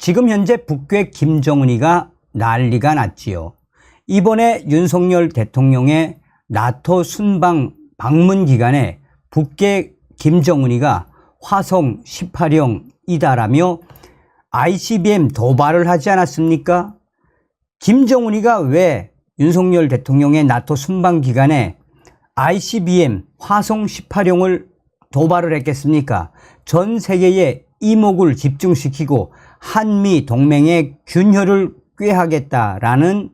지금 현재 북괴 김정은이가 난리가 났지요. 이번에 윤석열 대통령의 나토 순방 방문 기간에 북괴 김정은이가 화성 18형이다라며 ICBM 도발을 하지 않았습니까? 김정은이가 왜 윤석열 대통령의 나토 순방 기간에 ICBM 화성 18형을 도발을 했겠습니까? 전 세계의 이목을 집중시키고 한미 동맹의 균열을 꾀하겠다라는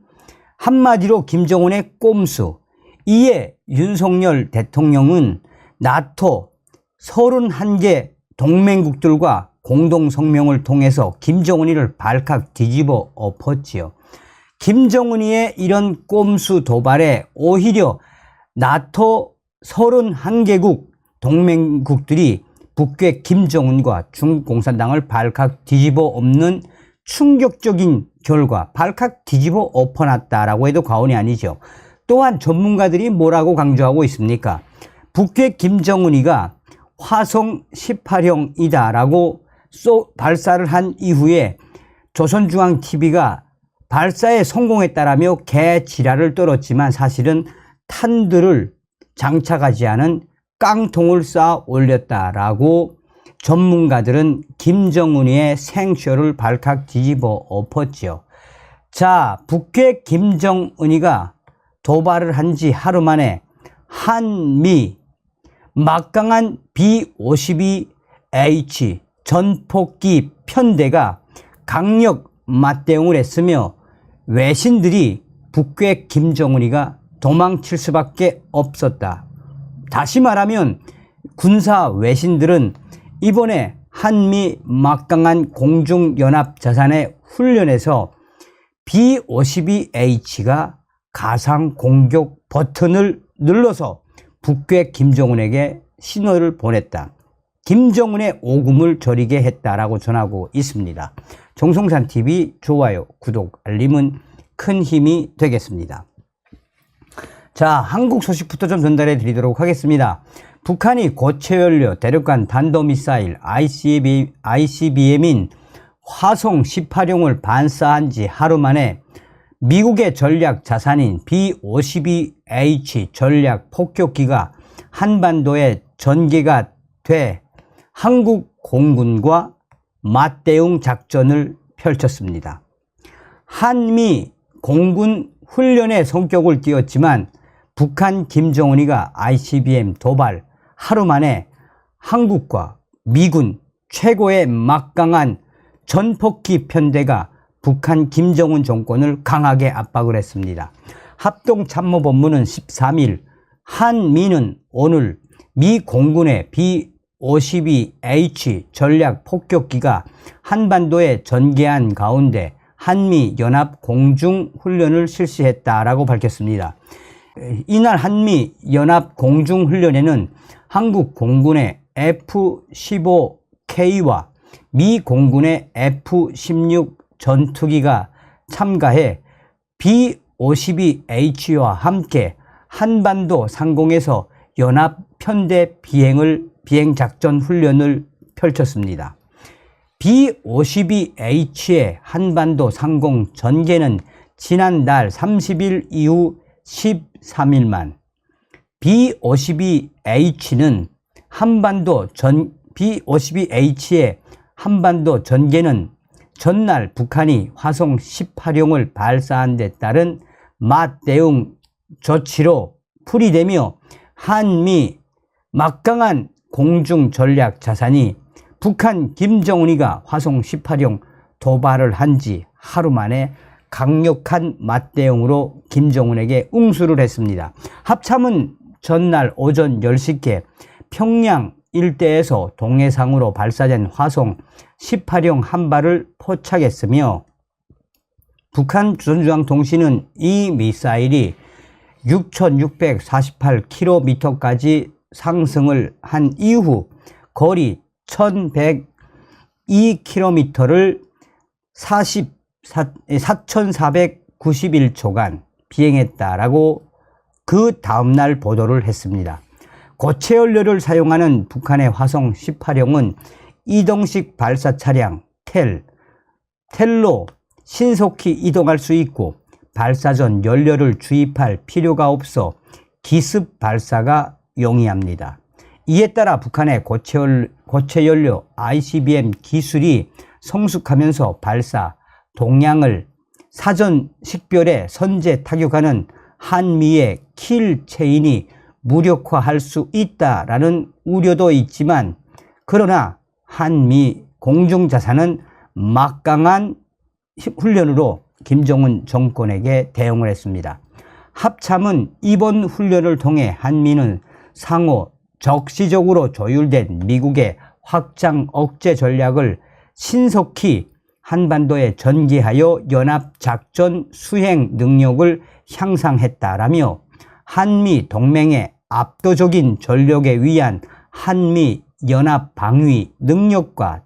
한마디로 김정은의 꼼수. 이에 윤석열 대통령은 나토 31개 동맹국들과 공동성명을 통해서 김정은이를 발칵 뒤집어 엎었지요. 김정은이의 이런 꼼수 도발에 오히려 나토 31개국 동맹국들이 북괴 김정은과 중국 공산당을 발칵 뒤집어 엎는 충격적인 결과, 발칵 뒤집어 엎어놨다라고 해도 과언이 아니죠. 또한 전문가들이 뭐라고 강조하고 있습니까? 북괴 김정은이가 화성 18형이다라고 발사를 한 이후에 조선중앙TV가 발사에 성공했다라며 개지랄을 떨었지만 사실은 탄두를 장착하지 않은 깡통을 쌓아 올렸다라고 전문가들은 김정은이의 생쇼를 발칵 뒤집어 엎었지요. 자, 북괴 김정은이가 도발을 한 지 하루 만에 한미 막강한 B-52H 전폭기 편대가 강력 맞대응을 했으며 외신들이 북괴 김정은이가 도망칠 수밖에 없었다. 다시 말하면 군사 외신들은 이번에 한미 막강한 공중연합자산의 훈련에서 B-52H가 가상 공격 버튼을 눌러서 북괴 김정은에게 신호를 보냈다. 김정은의 오금을 저리게 했다라고 전하고 있습니다. 정성산TV 좋아요, 구독, 알림은 큰 힘이 되겠습니다. 자, 한국 소식부터 좀 전달해 드리도록 하겠습니다. 북한이 고체연료 대륙간弾道미사일 ICBM인 화성 18형을 반사한 지 하루 만에 미국의 전략 자산인 B-52H 전략 폭격기가 한반도에 전개가 돼 한국 공군과 맞대응 작전을 펼쳤습니다. 한미 공군 훈련의 성격을 띄었지만 북한 김정은이가 ICBM 도발 하루 만에 한국과 미군 최고의 막강한 전폭기 편대가 북한 김정은 정권을 강하게 압박을 했습니다. 합동참모본부는 13일, 한미는 오늘 미 공군의 B-52H 전략 폭격기가 한반도에 전개한 가운데 한미 연합 공중훈련을 실시했다라고 밝혔습니다. 이날 한미 연합 공중훈련에는 한국 공군의 F-15K와 미 공군의 F-16 전투기가 참가해 B-52H와 함께 한반도 상공에서 연합 편대 비행작전 훈련을 펼쳤습니다. B-52H의 한반도 상공 전개는 지난달 30일 이후 13일만, B-52H의 한반도 전개는 전날 북한이 화성 18형을 발사한 데 따른 맞대응 조치로 풀이되며 한미 막강한 공중 전략 자산이 북한 김정은이가 화성 18형 도발을 한 지 하루 만에 강력한 맞대응으로 김정은에게 응수를 했습니다. 합참은 전날 오전 10시께 평양 일대에서 동해상으로 발사된 화성 18형 한 발을 포착했으며 북한 조선중앙통신은 이 미사일이 6,648km까지 상승을 한 이후 거리 1,102km를 4,491초간 비행했다라고 그 다음날 보도를 했습니다. 고체연료를 사용하는 북한의 화성 18형은 이동식 발사 차량 텔 텔로 신속히 이동할 수 있고 발사 전 연료를 주입할 필요가 없어 기습 발사가 용이합니다. 이에 따라 북한의 고체 연료 ICBM 기술이 성숙하면서 발사 동향을 사전 식별해 선제 타격하는 한미의 킬 체인이 무력화할 수 있다라는 우려도 있지만, 그러나 한미 공중자산은 막강한 훈련으로 김정은 정권에게 대응을 했습니다. 합참은 이번 훈련을 통해 한미는 상호 적시적으로 조율된 미국의 확장 억제 전략을 신속히 한반도에 전개하여 연합작전 수행 능력을 향상했다라며 한미 동맹의 압도적인 전력에 의한 한미 연합 방위 능력과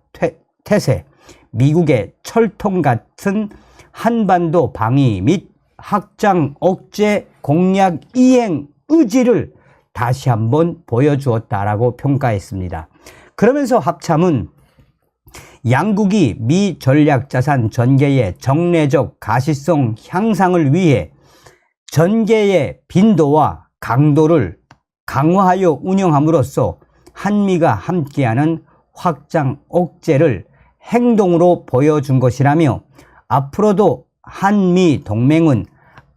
태세, 미국의 철통 같은 한반도 방위 및 확장 억제 공약 이행 의지를 다시 한번 보여주었다라고 평가했습니다. 그러면서 합참은 양국이 미 전략자산 전개의 정례적 가시성 향상을 위해 전개의 빈도와 강도를 강화하여 운영함으로써 한미가 함께하는 확장 억제를 행동으로 보여준 것이라며, 앞으로도 한미 동맹은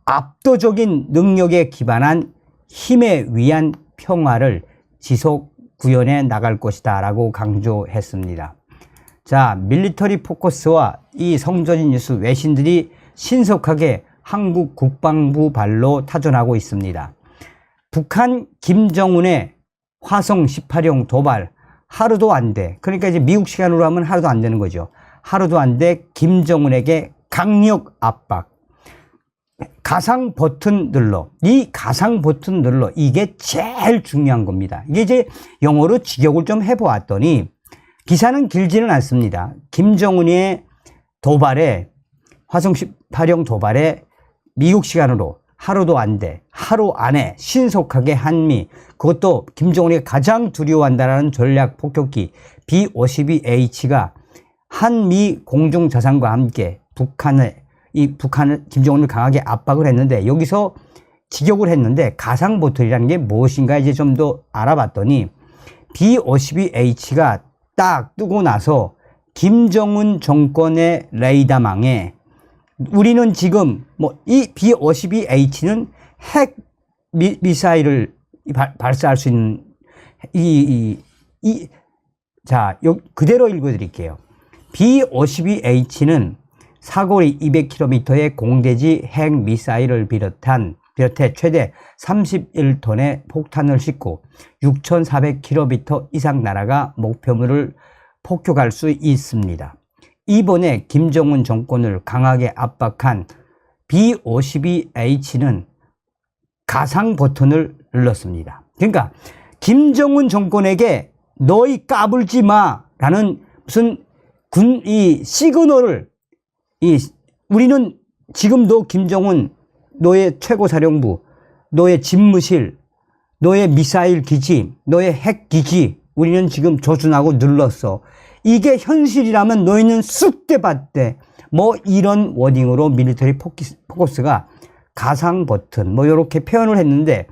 압도적인 능력에 기반한 힘에 의한 평화를 지속 구현해 나갈 것이다 라고 강조했습니다. 자, 밀리터리 포커스와 이 성전인 뉴스 외신들이 신속하게 한국 국방부 발로 타전하고 있습니다. 북한 김정은의 화성 18형 도발 하루도 안 돼. 그러니까 이제 미국 시간으로 하면 하루도 안 되는 거죠. 하루도 안 돼. 김정은에게 강력 압박. 가상 버튼 눌러. 이 가상 버튼 눌러. 이게 제일 중요한 겁니다. 이게 이제 영어로 직역을 좀 해보았더니 기사는 길지는 않습니다. 김정은의 도발에, 화성 18형 도발에 미국 시간으로 하루도 안 돼. 하루 안에 신속하게 한미, 그것도 김정은이 가장 두려워한다는 전략 폭격기 B-52H가 한미 공중자산과 함께 북한을 김정은을 강하게 압박을 했는데, 여기서 직역을 했는데 가상 버튼이라는 게 무엇인가 이제 좀 더 알아봤더니 B-52H가 딱 뜨고 나서 김정은 정권의 레이더망에 우리는 지금 이 B-52H는 핵 미사일을 발사할 수 있는 자, 그대로 읽어드릴게요. B-52H는 사거리 200km의 공대지 핵 미사일을 비롯해 최대 31톤의 폭탄을 싣고 6,400km 이상 날아가 목표물을 폭격할 수 있습니다. 이번에 김정은 정권을 강하게 압박한 B-52H는 가상 버튼을 눌렀습니다. 그러니까 김정은 정권에게 너희 까불지 마라는 무슨 시그널을, 우리는 지금도 김정은 너의 최고사령부, 너의 집무실, 너의 미사일 기지, 너의 핵 기지, 우리는 지금 조준하고 눌렀어. 이게 현실이라면 너희는 쑥대밭대. 이런 워딩으로 밀리터리 포커스가 가상 버튼 이렇게 표현을 했는데,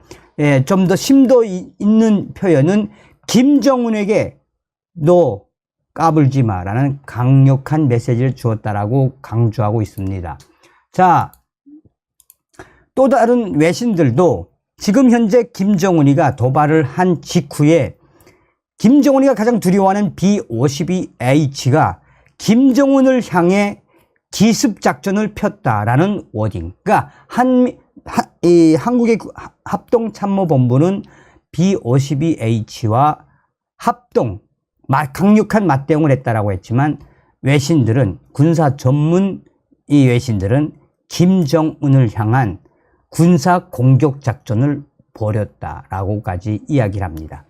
좀 더 심도 있는 표현은 김정은에게 너 까불지 마라는 강력한 메시지를 주었다라고 강조하고 있습니다. 자, 또 다른 외신들도 지금 현재 김정은이가 도발을 한 직후에 김정은이가 가장 두려워하는 B-52H가 김정은을 향해 기습작전을 폈다라는 워딩. 그러니까 한국의 합동참모본부는 B-52H와 강력한 맞대응을 했다라고 했지만, 외신들은, 군사 전문 외신들은 김정은을 향한 군사 공격 작전을 벌였다라고까지 이야기를 합니다.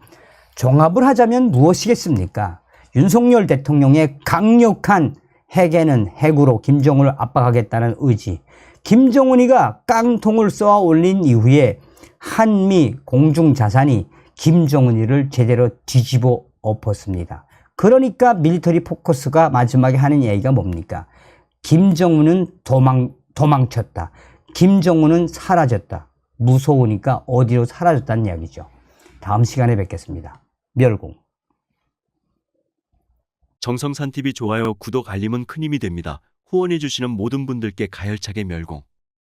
종합을 하자면 무엇이겠습니까? 윤석열 대통령의 강력한 핵에는 핵으로 김정은을 압박하겠다는 의지, 김정은이가 깡통을 쏘아 올린 이후에 한미 공중자산이 김정은이를 제대로 뒤집어 엎었습니다. 그러니까 밀리터리 포커스가 마지막에 하는 얘기가 뭡니까? 김정은은 도망쳤다. 김정은은 사라졌다. 무서우니까 어디로 사라졌다는 이야기죠. 다음 시간에 뵙겠습니다. 멸공. 정성산TV 좋아요, 구독, 알림은 큰 힘이 됩니다. 후원해주시는 모든 분들께 가열차게 멸공.